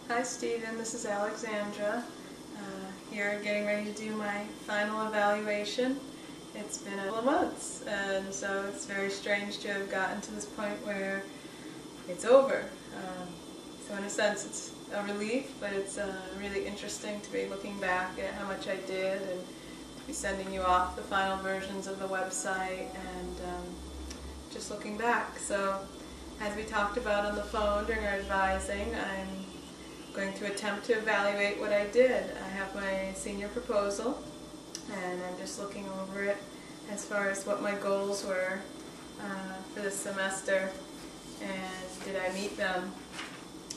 Hi Stephen, this is Alexandra. Here getting ready to do my final evaluation. It's been a couple of months, and so it's very strange to have gotten to this point where it's over. So in a sense it's a relief, but it's really interesting to be looking back at how much I did and to be sending you off the final versions of the website and just looking back. So as we talked about on the phone during our advising, I'm going to attempt to evaluate what I did. I have my senior proposal and I'm just looking over it as far as what my goals were for this semester and did I meet them.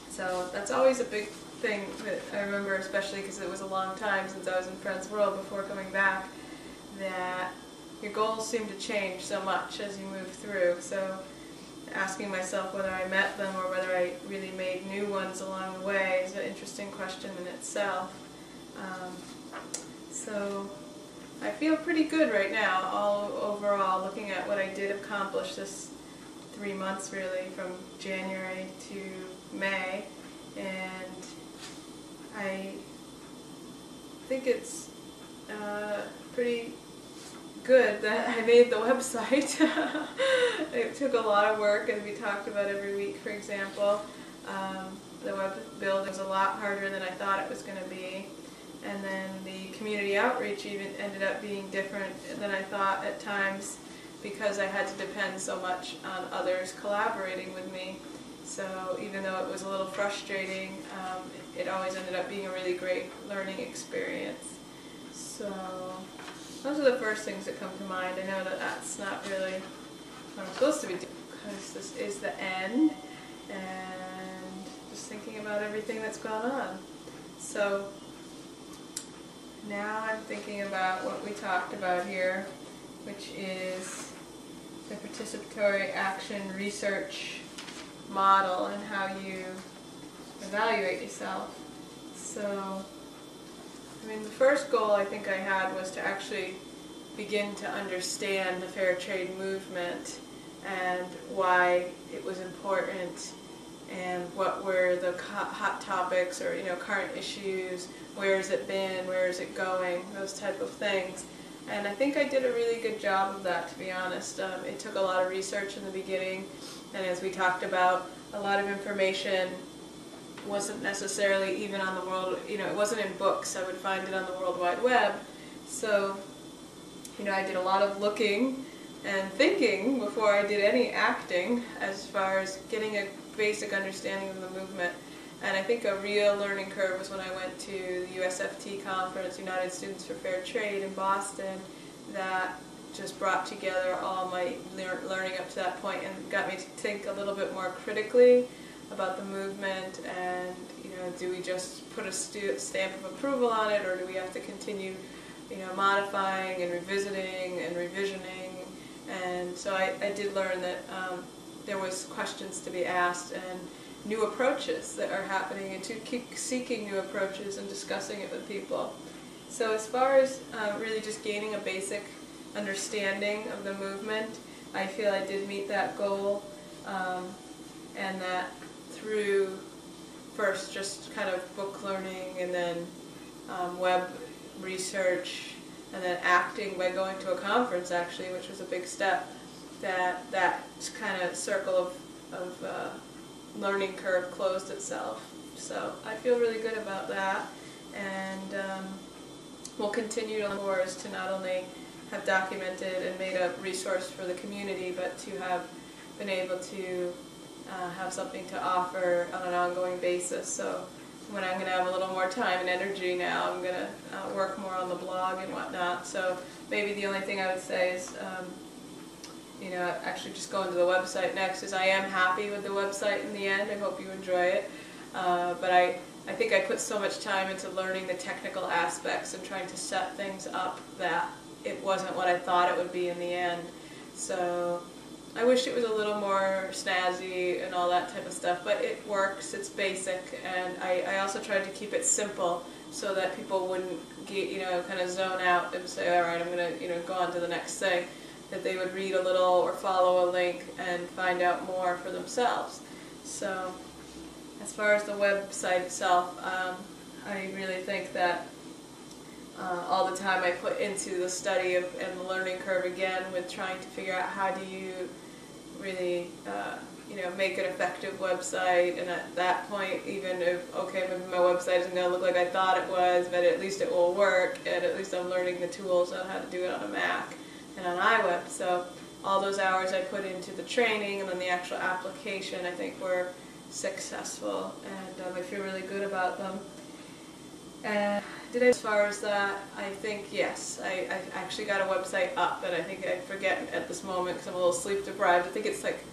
So that's always a big thing that I remember, especially because it was a long time since I was in Friends World before coming back, that your goals seem to change so much as you move through. So asking myself whether I met them or whether I really made new ones along the way is an interesting question in itself. So I feel pretty good right now, all overall, looking at what I did accomplish this 3 months really, from January to May, and I think it's pretty good that I made the website. It took a lot of work, as we talked about every week, for example. The web build was a lot harder than I thought it was going to be. And then the community outreach even ended up being different than I thought at times because I had to depend so much on others collaborating with me. So even though it was a little frustrating, it always ended up being a really great learning experience. So those are the first things that come to mind. I know that that's not really what I'm supposed to be doing because this is the end and just thinking about everything that's gone on. So now I'm thinking about what we talked about here, which is the participatory action research model and how you evaluate yourself. So I mean, the first goal I think I had was to actually begin to understand the fair trade movement and why it was important and what were the hot topics or, current issues, where has it been, where is it going, those type of things. And I think I did a really good job of that, to be honest. It took a lot of research in the beginning, and as we talked about, a lot of information wasn't necessarily even on the world, it wasn't in books. I would find it on the World Wide Web. So, I did a lot of looking and thinking before I did any acting as far as getting a basic understanding of the movement. And I think a real learning curve was when I went to the USFT conference, United Students for Fair Trade in Boston, that just brought together all my learning up to that point and got me to think a little bit more critically about the movement and, do we just put a stamp of approval on it or do we have to continue, modifying and revisiting and revisioning. And so I did learn that there was questions to be asked and new approaches that are happening and to keep seeking new approaches and discussing it with people. So as far as really just gaining a basic understanding of the movement, I feel I did meet that goal and that through first just kind of book learning and then web research and then acting by going to a conference actually, which was a big step, that kind of circle of learning curve closed itself. So I feel really good about that, and we'll continue to look forward to not only have documented and made a resource for the community, but to have been able to have something to offer on an ongoing basis. So when I'm going to have a little more time and energy now, I'm going to work more on the blog and whatnot. So maybe the only thing I would say is, actually just going to the website next, is I am happy with the website in the end. I hope you enjoy it. But I think I put so much time into learning the technical aspects and trying to set things up that it wasn't what I thought it would be in the end. So I wish it was a little more snazzy and all that type of stuff, but it works, it's basic, and I also tried to keep it simple so that people wouldn't get, kind of zone out and say, all right, I'm going to, go on to the next thing, that they would read a little or follow a link and find out more for themselves. So as far as the website itself, I really think that all the time I put into the study of, and the learning curve again with trying to figure out how do you really make an effective website, and at that point, even if, okay, maybe my website isn't going to look like I thought it was, but at least it will work, and at least I'm learning the tools on how to do it on a Mac and on iWeb. So all those hours I put into the training and then the actual application, I think were successful, and I feel really good about them. And as far as that, I think yes, I actually got a website up, and I think I forget at this moment because I'm a little sleep deprived. I think it's like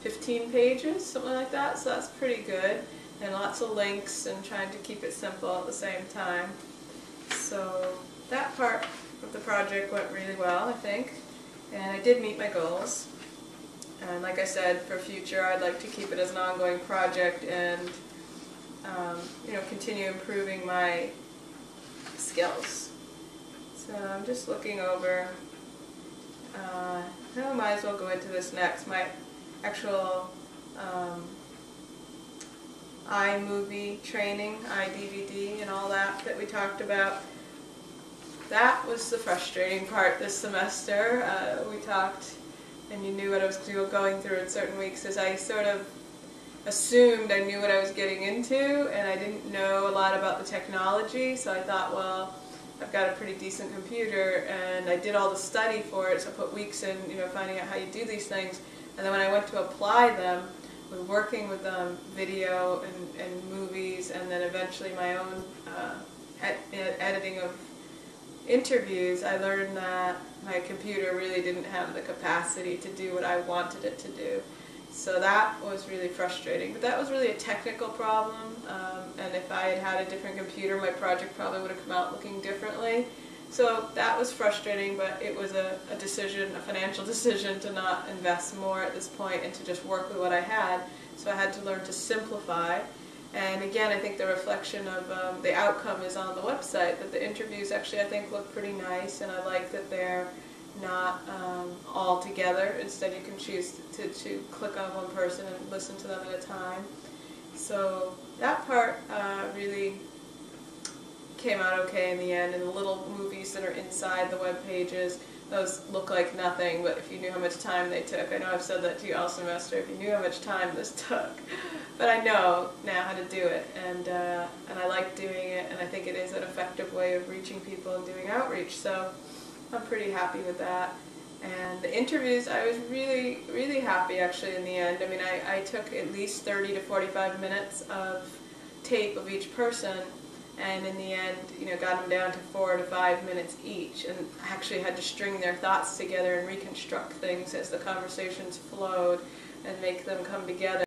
15 pages, something like that, so that's pretty good, and lots of links and trying to keep it simple at the same time. So that part of the project went really well, I think, and I did meet my goals. And like I said, for future I'd like to keep it as an ongoing project and continue improving my skills. So I'm just looking over, I might as well go into this next, my actual iMovie training, iDVD and all that we talked about. That was the frustrating part this semester. We talked, and you knew what I was going through in certain weeks, as I sort of assumed I knew what I was getting into, and I didn't know a lot about the technology, so I thought, well, I've got a pretty decent computer, and I did all the study for it, so I put weeks in, finding out how you do these things, and then when I went to apply them, with working with video and movies, and then eventually my own editing of interviews, I learned that my computer really didn't have the capacity to do what I wanted it to do. So that was really frustrating. But that was really a technical problem, and if I had had a different computer, my project probably would have come out looking differently. So that was frustrating, but it was a decision, a financial decision, to not invest more at this point and to just work with what I had. So I had to learn to simplify. And again, I think the reflection of the outcome is on the website, that the interviews actually I think look pretty nice, and I like that they're not all together. Instead you can choose to click on one person and listen to them at a time. So that part really came out okay in the end, and the little movies that are inside the web pages, those look like nothing, but if you knew how much time they took, I know I've said that to you all semester, if you knew how much time this took, but I know now how to do it, and I like doing it, and I think it is an effective way of reaching people and doing outreach, so I'm pretty happy with that. And the interviews, I was really, really happy actually in the end. I mean, I took at least 30 to 45 minutes of tape of each person, and in the end, got them down to 4 to 5 minutes each, and actually had to string their thoughts together and reconstruct things as the conversations flowed and make them come together.